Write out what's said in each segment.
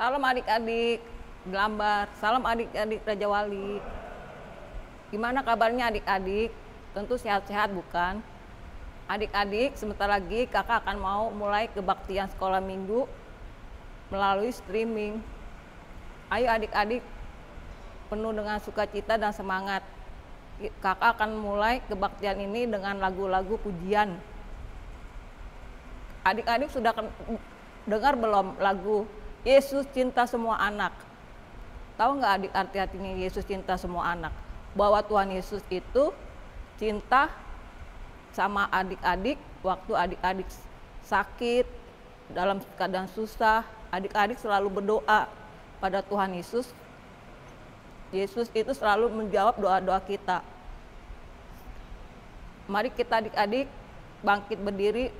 Salam adik-adik Gelambar, salam adik-adik Raja Wali. Gimana kabarnya adik-adik? Tentu sehat-sehat bukan? Adik-adik, sebentar lagi kakak akan mau mulai kebaktian sekolah minggu melalui streaming. Ayo adik-adik, penuh dengan sukacita dan semangat. Kakak akan mulai kebaktian ini dengan lagu-lagu pujian. Adik-adik sudah dengar belum lagu Yesus cinta semua anak? Tahu nggak adik artinya Yesus cinta semua anak? Bahwa Tuhan Yesus itu cinta sama adik-adik waktu adik-adik sakit, dalam keadaan susah, adik-adik selalu berdoa pada Tuhan Yesus. Yesus itu selalu menjawab doa-doa kita. Mari kita adik-adik bangkit berdiri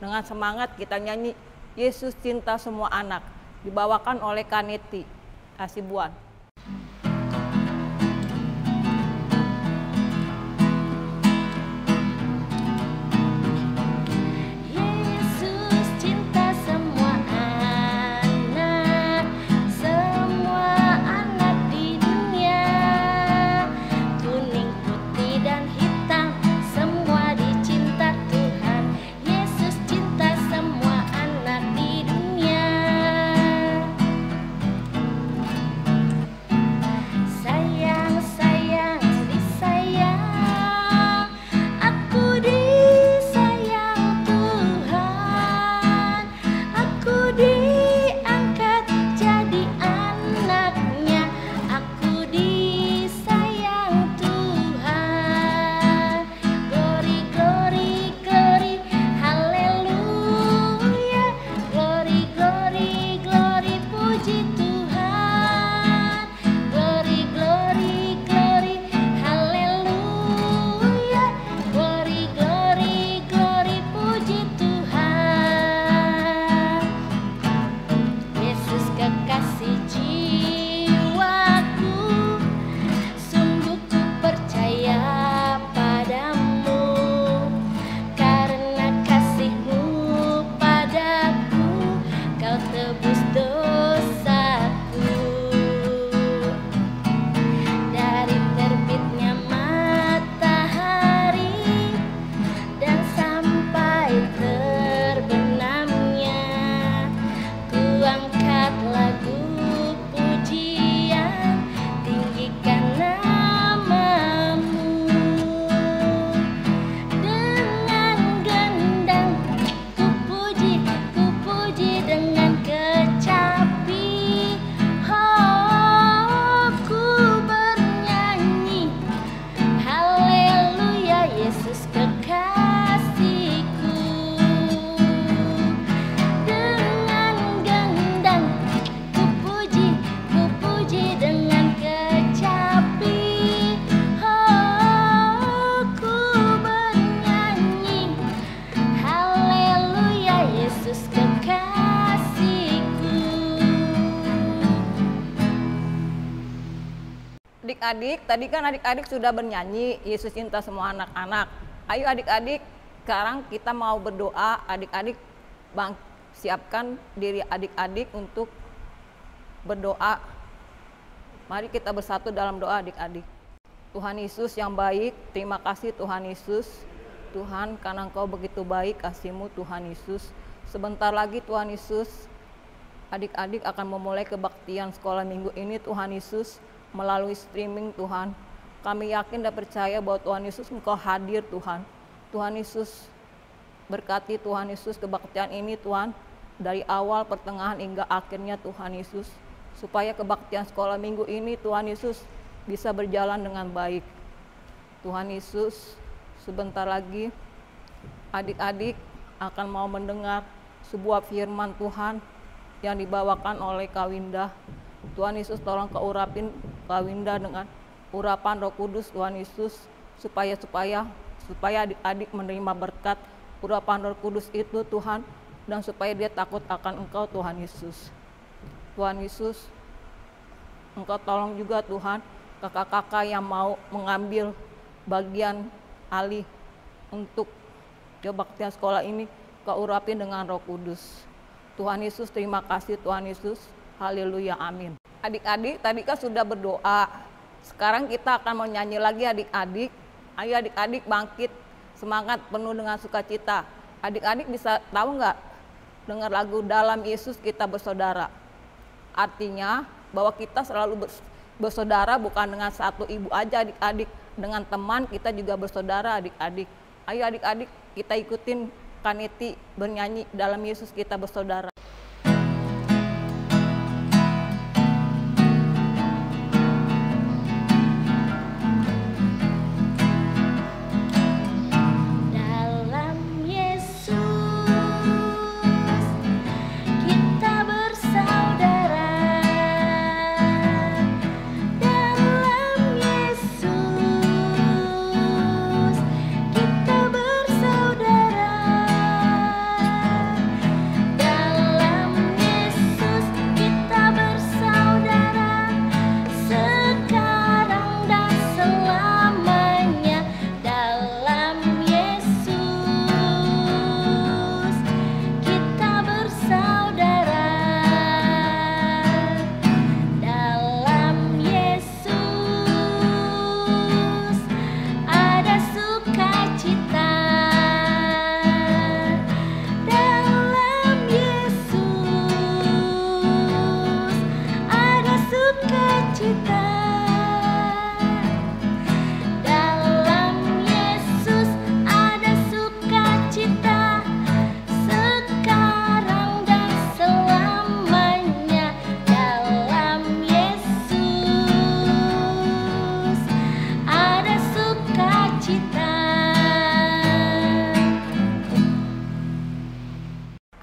dengan semangat kita nyanyi Yesus cinta semua anak, dibawakan oleh Kaneti Hasibuan. Adik-adik, tadi kan adik-adik sudah bernyanyi Yesus cinta semua anak-anak. Ayo adik-adik, sekarang kita mau berdoa. Adik-adik siapkan diri adik-adik untuk berdoa. Mari kita bersatu dalam doa adik-adik. Tuhan Yesus yang baik, terima kasih Tuhan Yesus. Tuhan, karena Engkau begitu baik kasih-Mu Tuhan Yesus. Sebentar lagi Tuhan Yesus, adik-adik akan memulai kebaktian sekolah minggu ini Tuhan Yesus. Melalui streaming Tuhan, kami yakin dan percaya bahwa Tuhan Yesus Engkau hadir Tuhan. Tuhan Yesus berkati Tuhan Yesus kebaktian ini Tuhan, dari awal, pertengahan hingga akhirnya Tuhan Yesus, supaya kebaktian sekolah minggu ini Tuhan Yesus bisa berjalan dengan baik. Tuhan Yesus, sebentar lagi adik-adik akan mau mendengar sebuah firman Tuhan yang dibawakan oleh Kak Winda. Tuhan Yesus tolong keurapin Kak Winda dengan urapan Roh Kudus Tuhan Yesus, supaya adik-adik menerima berkat urapan Roh Kudus itu Tuhan, dan supaya dia takut akan Engkau Tuhan Yesus. Tuhan Yesus, Engkau tolong juga Tuhan kakak-kakak yang mau mengambil bagian alih untuk kebaktian sekolah ini, Kau urapin dengan Roh Kudus. Tuhan Yesus, terima kasih Tuhan Yesus. Haleluya, amin. Adik-adik tadi kan sudah berdoa. Sekarang kita akan menyanyi lagi adik-adik. Ayo adik-adik bangkit, semangat penuh dengan sukacita. Adik-adik bisa tahu nggak dengar lagu Dalam Yesus Kita Bersaudara? Artinya bahwa kita selalu bersaudara bukan dengan satu ibu aja adik-adik. Dengan teman kita juga bersaudara adik-adik. Ayo adik-adik kita ikutin Kaneti bernyanyi Dalam Yesus Kita Bersaudara.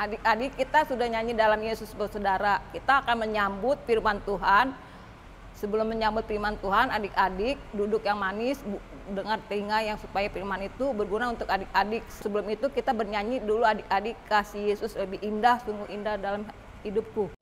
Adik-adik kita sudah nyanyi Dalam Yesus Bersaudara. Kita akan menyambut firman Tuhan. Sebelum menyambut firman Tuhan, adik-adik duduk yang manis, dengar telinga yang supaya firman itu berguna untuk adik-adik. Sebelum itu kita bernyanyi dulu adik-adik, kasih Yesus lebih indah, sungguh indah dalam hidupku.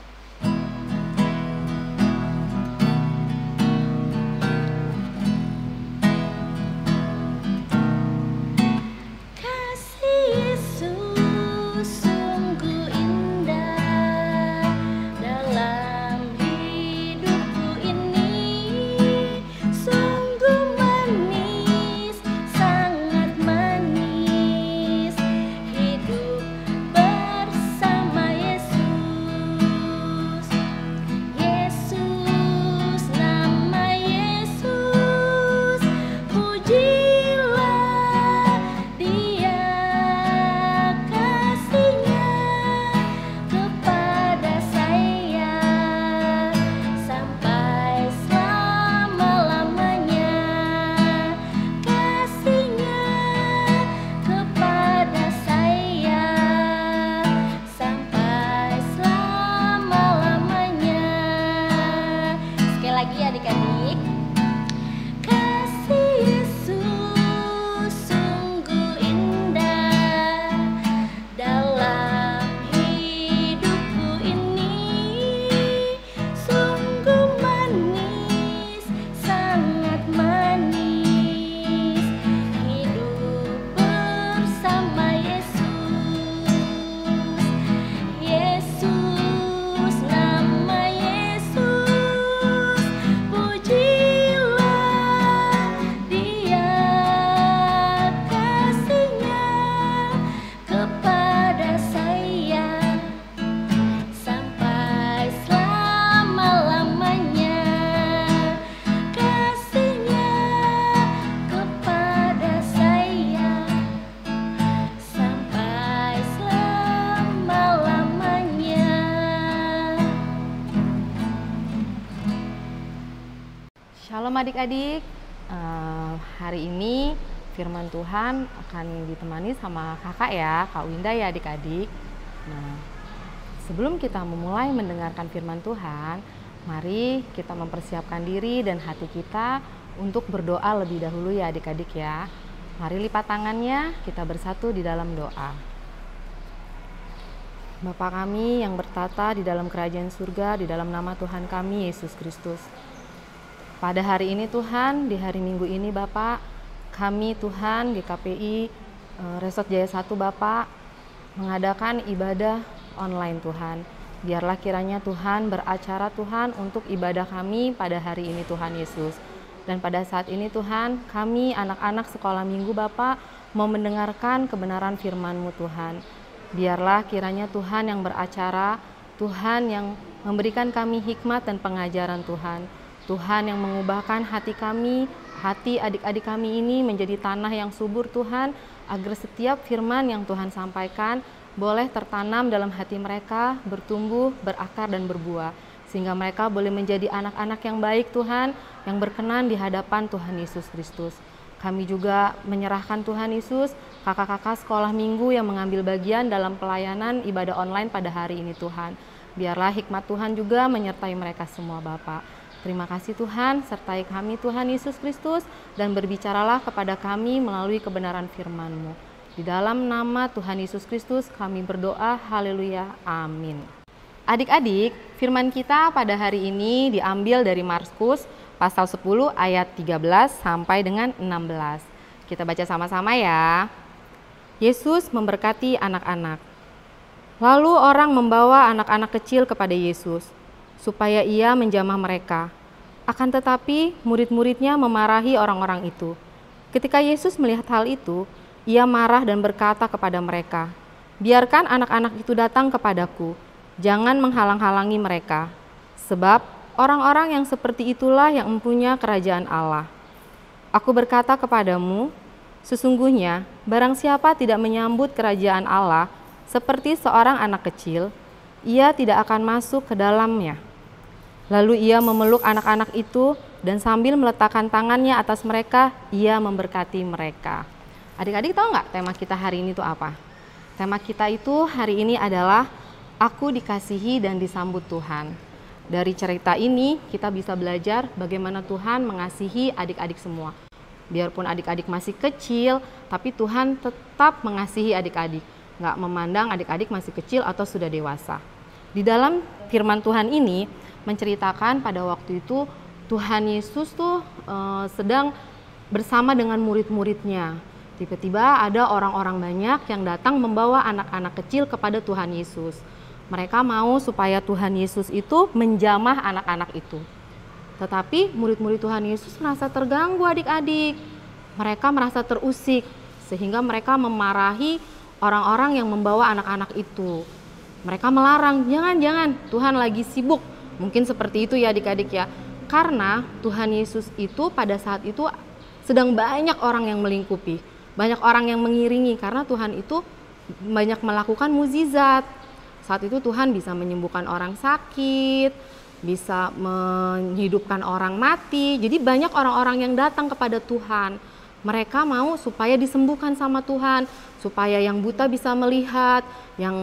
Shalom adik-adik, hari ini firman Tuhan akan ditemani sama kakak ya, Kak Winda ya adik-adik. Nah, sebelum kita memulai mendengarkan firman Tuhan, mari kita mempersiapkan diri dan hati kita untuk berdoa lebih dahulu ya adik-adik ya. Mari lipat tangannya, kita bersatu di dalam doa. Bapa kami yang bertata di dalam kerajaan surga, di dalam nama Tuhan kami Yesus Kristus. Pada hari ini Tuhan, di hari Minggu ini Bapak, kami Tuhan GKPI Resort Jaya 1 Bapak mengadakan ibadah online Tuhan. Biarlah kiranya Tuhan beracara Tuhan untuk ibadah kami pada hari ini Tuhan Yesus. Dan pada saat ini Tuhan, kami anak-anak sekolah minggu Bapak mau mendengarkan kebenaran firman-Mu Tuhan. Biarlah kiranya Tuhan yang beracara, Tuhan yang memberikan kami hikmat dan pengajaran Tuhan. Tuhan yang mengubahkan hati kami, hati adik-adik kami ini menjadi tanah yang subur Tuhan, agar setiap firman yang Tuhan sampaikan boleh tertanam dalam hati mereka, bertumbuh, berakar dan berbuah. Sehingga mereka boleh menjadi anak-anak yang baik Tuhan, yang berkenan di hadapan Tuhan Yesus Kristus. Kami juga menyerahkan Tuhan Yesus, kakak-kakak sekolah minggu yang mengambil bagian dalam pelayanan ibadah online pada hari ini Tuhan. Biarlah hikmat Tuhan juga menyertai mereka semua Bapak. Terima kasih Tuhan, sertai kami Tuhan Yesus Kristus, dan berbicaralah kepada kami melalui kebenaran firman-Mu. Di dalam nama Tuhan Yesus Kristus kami berdoa, haleluya, amin. Adik-adik, firman kita pada hari ini diambil dari Markus pasal 10 ayat 13 sampai dengan 16. Kita baca sama-sama ya. Yesus memberkati anak-anak. Lalu orang membawa anak-anak kecil kepada Yesus, supaya ia menjamah mereka. Akan tetapi murid-muridnya memarahi orang-orang itu. Ketika Yesus melihat hal itu, ia marah dan berkata kepada mereka, "Biarkan anak-anak itu datang kepadaku, jangan menghalang-halangi mereka, sebab orang-orang yang seperti itulah yang mempunyai kerajaan Allah. Aku berkata kepadamu, sesungguhnya barang siapa tidak menyambut kerajaan Allah seperti seorang anak kecil, ia tidak akan masuk ke dalamnya." Lalu ia memeluk anak-anak itu dan sambil meletakkan tangannya atas mereka, ia memberkati mereka. Adik-adik tahu nggak tema kita hari ini itu apa? Tema kita itu hari ini adalah Aku dikasihi dan disambut Tuhan. Dari cerita ini kita bisa belajar bagaimana Tuhan mengasihi adik-adik semua. Biarpun adik-adik masih kecil, tapi Tuhan tetap mengasihi adik-adik. Nggak memandang adik-adik masih kecil atau sudah dewasa. Di dalam firman Tuhan ini menceritakan pada waktu itu Tuhan Yesus tuh sedang bersama dengan murid-muridnya. Tiba-tiba ada orang-orang banyak yang datang membawa anak-anak kecil kepada Tuhan Yesus. Mereka mau supaya Tuhan Yesus itu menjamah anak-anak itu. Tetapi murid-murid Tuhan Yesus merasa terganggu adik-adik. Mereka merasa terusik sehingga mereka memarahi orang-orang yang membawa anak-anak itu. Mereka melarang, jangan, Tuhan lagi sibuk. Mungkin seperti itu ya adik-adik ya. Karena Tuhan Yesus itu pada saat itu sedang banyak orang yang melingkupi. Banyak orang yang mengiringi karena Tuhan itu banyak melakukan mukjizat. Saat itu Tuhan bisa menyembuhkan orang sakit, bisa menghidupkan orang mati. Jadi banyak orang-orang yang datang kepada Tuhan. Mereka mau supaya disembuhkan sama Tuhan, supaya yang buta bisa melihat, yang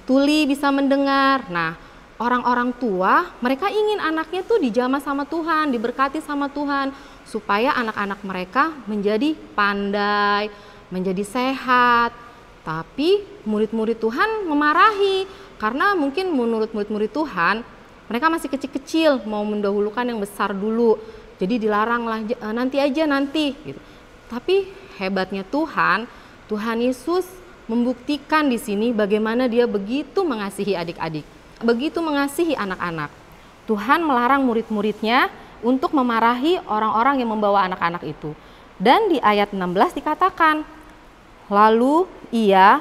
tuli bisa mendengar. Nah, orang-orang tua, mereka ingin anaknya tuh dijamah sama Tuhan, diberkati sama Tuhan, supaya anak-anak mereka menjadi pandai, menjadi sehat. Tapi murid-murid Tuhan memarahi, karena mungkin menurut murid-murid Tuhan, mereka masih kecil-kecil, mau mendahulukan yang besar dulu. Jadi dilaranglah, nanti aja gitu. Tapi hebatnya Tuhan Yesus membuktikan di sini bagaimana Dia begitu mengasihi adik-adik, begitu mengasihi anak-anak. Tuhan melarang murid-muridnya untuk memarahi orang-orang yang membawa anak-anak itu. Dan di ayat 16 dikatakan, lalu ia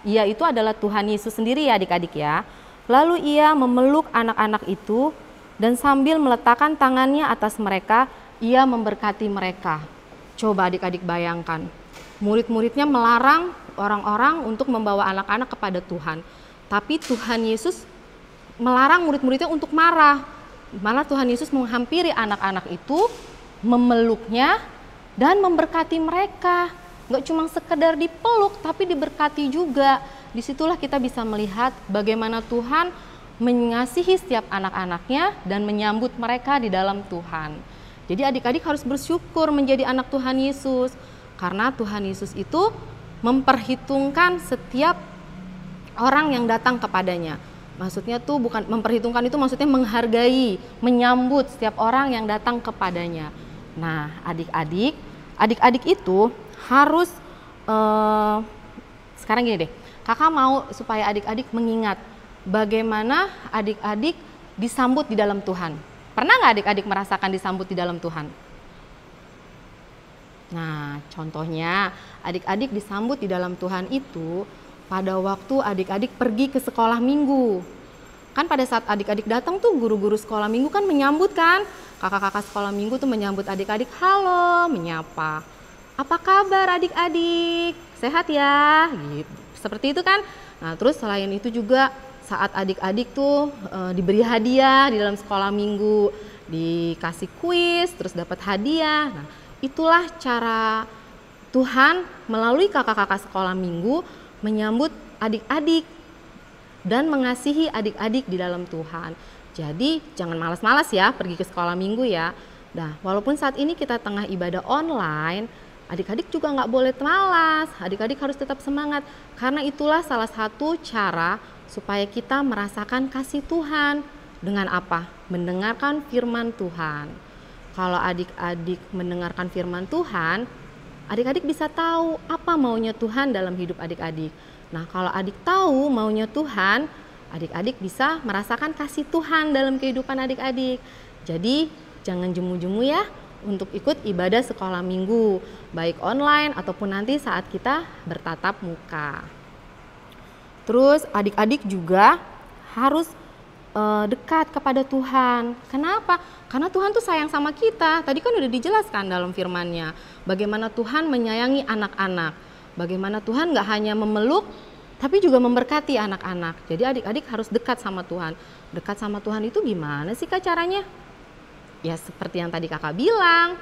itu adalah Tuhan Yesus sendiri ya adik-adik ya. Lalu ia memeluk anak-anak itu dan sambil meletakkan tangannya atas mereka, ia memberkati mereka. Coba adik-adik bayangkan, murid-muridnya melarang orang-orang untuk membawa anak-anak kepada Tuhan. Tapi Tuhan Yesus melarang murid-muridnya untuk marah. Malah Tuhan Yesus menghampiri anak-anak itu, memeluknya dan memberkati mereka. Nggak cuma sekedar dipeluk, tapi diberkati juga. Disitulah kita bisa melihat bagaimana Tuhan mengasihi setiap anak-anaknya dan menyambut mereka di dalam Tuhan. Jadi adik-adik harus bersyukur menjadi anak Tuhan Yesus. Karena Tuhan Yesus itu memperhitungkan setiap orang yang datang kepadanya. Maksudnya tuh bukan memperhitungkan, itu maksudnya menghargai, menyambut setiap orang yang datang kepadanya. Nah adik-adik itu harus, sekarang gini deh, kakak mau supaya adik-adik mengingat bagaimana adik-adik disambut di dalam Tuhan. Pernah nggak adik-adik merasakan disambut di dalam Tuhan? Nah, contohnya adik-adik disambut di dalam Tuhan itu pada waktu adik-adik pergi ke sekolah minggu. Kan pada saat adik-adik datang tuh guru-guru sekolah minggu kan menyambut kan. Kakak-kakak sekolah minggu tuh menyambut adik-adik, halo, menyapa. Apa kabar adik-adik? Sehat ya? Gitu. Seperti itu kan. Nah, terus selain itu juga saat adik-adik tuh diberi hadiah di dalam sekolah minggu, dikasih kuis, terus dapat hadiah. Nah, itulah cara Tuhan melalui kakak-kakak sekolah minggu menyambut adik-adik dan mengasihi adik-adik di dalam Tuhan. Jadi jangan malas-malas ya pergi ke sekolah minggu ya. Nah, walaupun saat ini kita tengah ibadah online, adik-adik juga nggak boleh malas. Adik-adik harus tetap semangat karena itulah salah satu cara supaya kita merasakan kasih Tuhan. Dengan apa? Mendengarkan firman Tuhan. Kalau adik-adik mendengarkan firman Tuhan, adik-adik bisa tahu apa maunya Tuhan dalam hidup adik-adik. Nah, kalau adik tahu maunya Tuhan, adik-adik bisa merasakan kasih Tuhan dalam kehidupan adik-adik. Jadi, jangan jemu-jemu ya untuk ikut ibadah sekolah minggu, baik online ataupun nanti saat kita bertatap muka. Terus, adik-adik juga harus dekat kepada Tuhan. Kenapa? Karena Tuhan tuh sayang sama kita. Tadi kan udah dijelaskan dalam firman-Nya. Bagaimana Tuhan menyayangi anak-anak. Bagaimana Tuhan gak hanya memeluk, tapi juga memberkati anak-anak. Jadi adik-adik harus dekat sama Tuhan. Dekat sama Tuhan itu gimana sih Kak caranya? Ya seperti yang tadi Kakak bilang.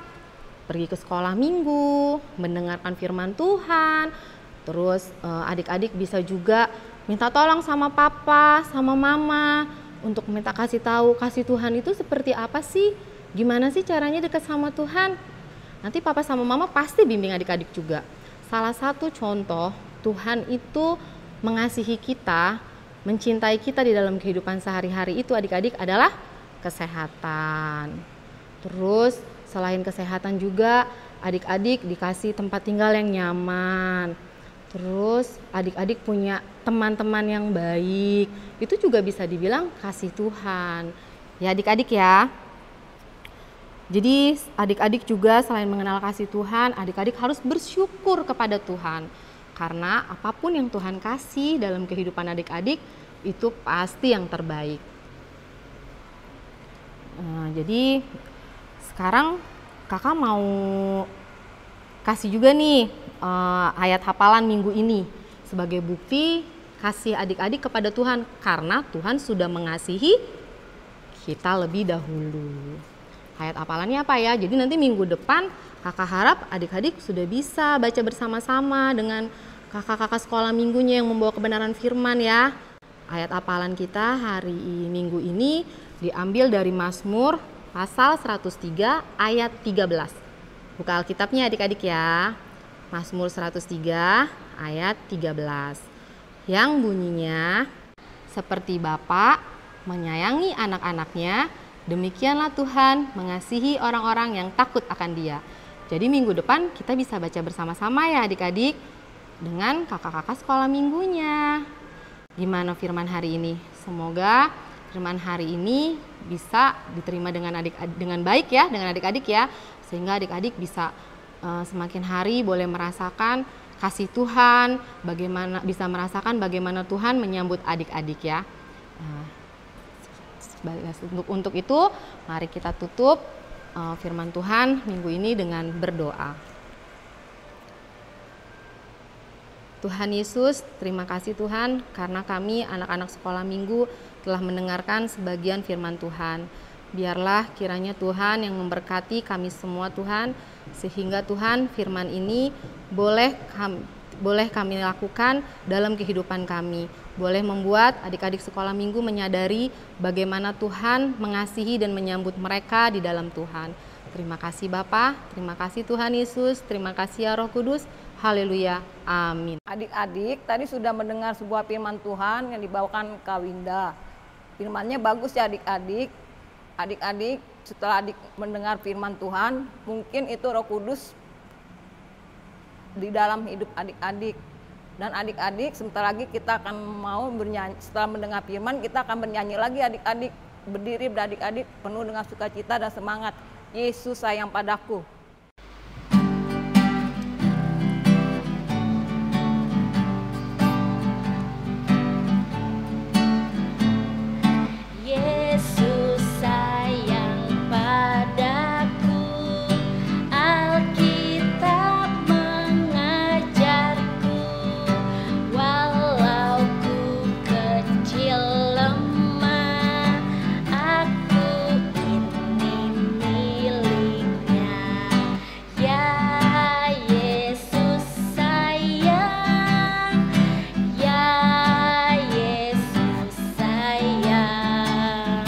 Pergi ke sekolah minggu, mendengarkan firman Tuhan. Terus adik-adik bisa juga minta tolong sama papa, sama mama. Untuk minta kasih tahu kasih Tuhan itu seperti apa sih? Gimana sih caranya dekat sama Tuhan? Nanti papa sama mama pasti bimbing adik-adik juga. Salah satu contoh Tuhan itu mengasihi kita, mencintai kita di dalam kehidupan sehari-hari itu adik-adik adalah kesehatan. Terus selain kesehatan juga adik-adik dikasih tempat tinggal yang nyaman. Terus adik-adik punya teman-teman yang baik, itu juga bisa dibilang kasih Tuhan. Ya adik-adik ya. Jadi adik-adik juga selain mengenal kasih Tuhan, adik-adik harus bersyukur kepada Tuhan. Karena apapun yang Tuhan kasih dalam kehidupan adik-adik, itu pasti yang terbaik. Jadi sekarang kakak mau kasih juga nih ayat hafalan minggu ini sebagai bukti kasih adik-adik kepada Tuhan karena Tuhan sudah mengasihi kita lebih dahulu. Ayat hafalannya apa ya? Jadi nanti minggu depan kakak harap adik-adik sudah bisa baca bersama-sama dengan kakak-kakak sekolah minggunya yang membawa kebenaran firman ya. Ayat hafalan kita hari minggu ini diambil dari Mazmur pasal 103 ayat 13. Buka Alkitabnya adik-adik ya. Mazmur 103 ayat 13. Yang bunyinya, seperti Bapa menyayangi anak-anaknya, demikianlah Tuhan mengasihi orang-orang yang takut akan Dia. Jadi minggu depan kita bisa baca bersama-sama ya adik-adik dengan kakak-kakak sekolah minggunya. Gimana firman hari ini? Semoga firman hari ini bisa diterima dengan baik ya, dengan adik-adik ya, sehingga adik-adik bisa semakin hari boleh merasakan kasih Tuhan, bisa merasakan bagaimana Tuhan menyambut adik-adik ya. Untuk itu, mari kita tutup firman Tuhan minggu ini dengan berdoa. Tuhan Yesus, terima kasih Tuhan karena kami anak-anak sekolah minggu telah mendengarkan sebagian firman Tuhan. Biarlah kiranya Tuhan yang memberkati kami semua Tuhan, sehingga Tuhan firman ini boleh kami lakukan dalam kehidupan kami. Boleh membuat adik-adik sekolah minggu menyadari bagaimana Tuhan mengasihi dan menyambut mereka di dalam Tuhan. Terima kasih Bapa, terima kasih Tuhan Yesus, terima kasih ya Roh Kudus. Haleluya, amin. Adik-adik tadi sudah mendengar sebuah firman Tuhan yang dibawakan Kak Winda. Firmannya bagus ya adik-adik. Adik-adik setelah adik mendengar firman Tuhan, mungkin itu Roh Kudus di dalam hidup adik-adik. Dan adik-adik, sebentar lagi kita akan mau bernyanyi. Setelah mendengar firman, kita akan bernyanyi lagi adik-adik. Berdiri beradik-adik penuh dengan sukacita dan semangat. Yesus sayang padaku. Yesus sayang padaku, Alkitab mengajarku, walau ku kecil lemah, aku ini miliknya. Ya Yesus sayang, ya Yesus sayang,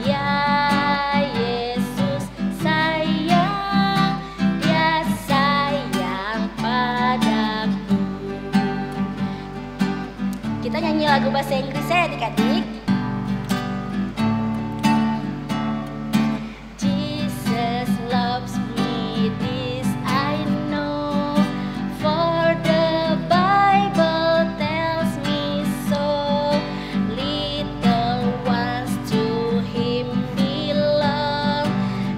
ya Yesus sayang, Dia sayang padaku. Kita nyanyi lagu bahasa Inggris ya adik-adik. Jesus loves me, this I know, for the Bible tells me so. Little ones to Him belong,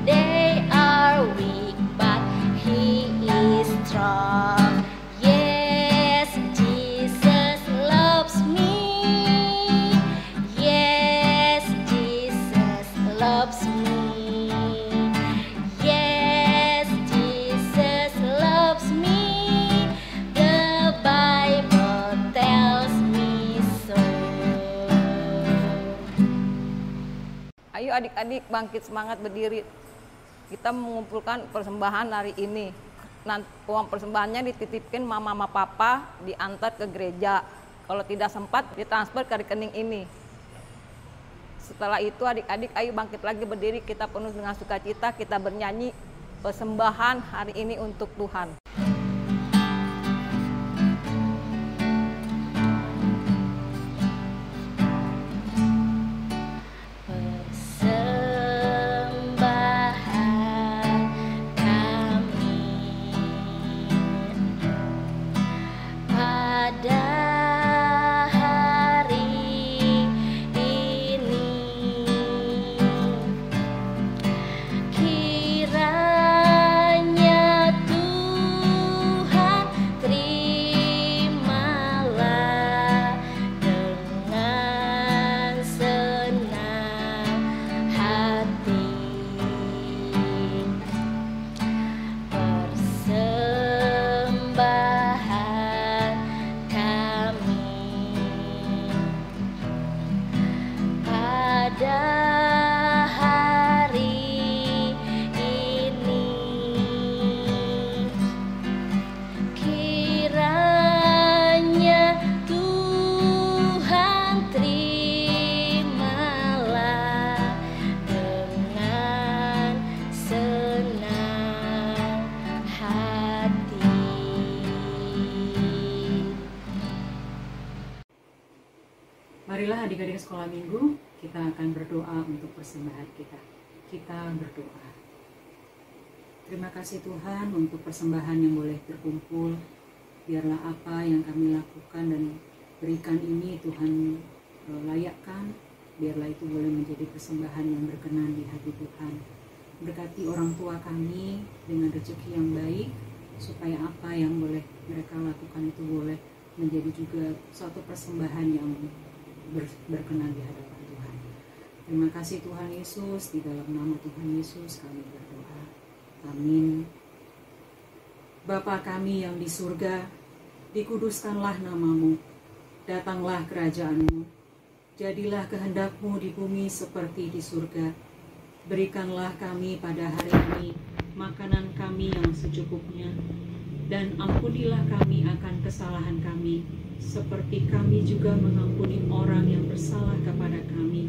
they are weak but He is strong. Yes, Jesus loves me. Yes, Jesus loves me. Yes, Jesus loves me. The Bible tells me so. Ayo adik-adik bangkit semangat berdiri. Kita mengumpulkan persembahan hari ini. Nanti uang persembahannya dititipkan mama papa, diantar ke gereja. Kalau tidak sempat ditransfer ke rekening ini. Setelah itu adik-adik ayo bangkit lagi berdiri, kita penuh dengan sukacita, kita bernyanyi persembahan hari ini untuk Tuhan. Persembahan kami pada hari ini, kiranya Tuhan terimalah dengan senang hati. Persembahan kami pada hari ini, kiranya Tuhan terimalah dengan senang hati. Marilah adik-adik sekolah minggu, kita akan berdoa untuk persembahan kita. Kita berdoa. Terima kasih Tuhan untuk persembahan yang boleh terkumpul. Biarlah apa yang kami lakukan dan berikan ini Tuhan layakkan. Biarlah itu boleh menjadi persembahan yang berkenan di hati Tuhan. Berkati orang tua kami dengan rezeki yang baik, supaya apa yang boleh mereka lakukan itu boleh menjadi juga suatu persembahan yang berkenan di hadapan Tuhan. Terima kasih Tuhan Yesus, di dalam nama Tuhan Yesus kami berdoa. Amin. Bapa kami yang di surga, dikuduskanlah namamu, datanglah kerajaanmu, jadilah kehendak-Mu di bumi seperti di surga. Berikanlah kami pada hari ini makanan kami yang secukupnya, dan ampunilah kami akan kesalahan kami, seperti kami juga mengampuni orang yang bersalah kepada kami.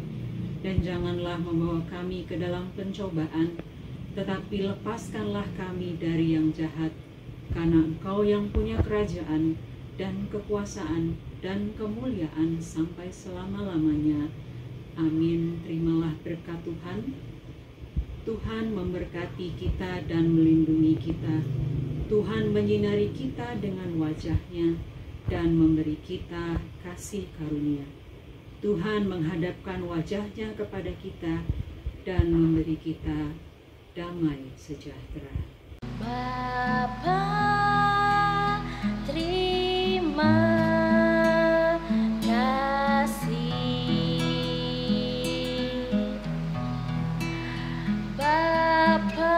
Dan janganlah membawa kami ke dalam pencobaan, tetapi lepaskanlah kami dari yang jahat. Karena Engkau yang punya kerajaan dan kekuasaan dan kemuliaan sampai selama-lamanya. Amin. Terimalah berkat Tuhan. Tuhan memberkati kita dan melindungi kita. Tuhan menyinari kita dengan wajah-Nya dan memberi kita kasih karunia. Tuhan menghadapkan wajahnya kepada kita dan memberi kita damai sejahtera. Bapa, terima kasih. Bapa,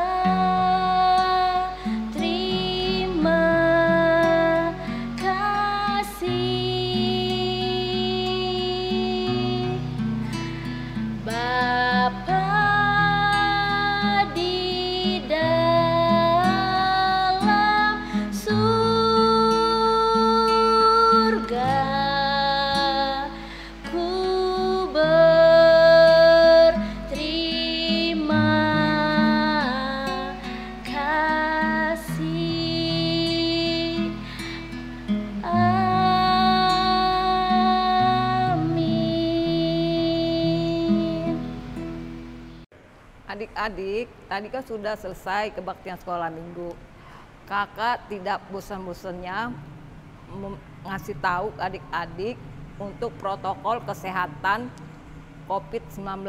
terima kasih. Bapa di dalam surga, ku berterima kasih. Amin. Adik-adik, tadi kan sudah selesai kebaktian sekolah minggu. Kakak tidak bosan-bosannya ngasih tahu adik-adik untuk protokol kesehatan COVID-19.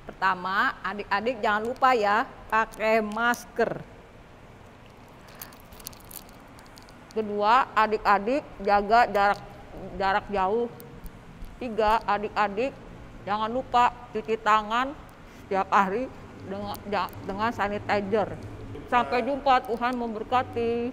Pertama, adik-adik jangan lupa ya pakai masker. Kedua, adik-adik jaga jarak jauh. Tiga, adik-adik jangan lupa cuci tangan setiap hari dengan sanitizer. Sampai jumpa, Tuhan memberkati.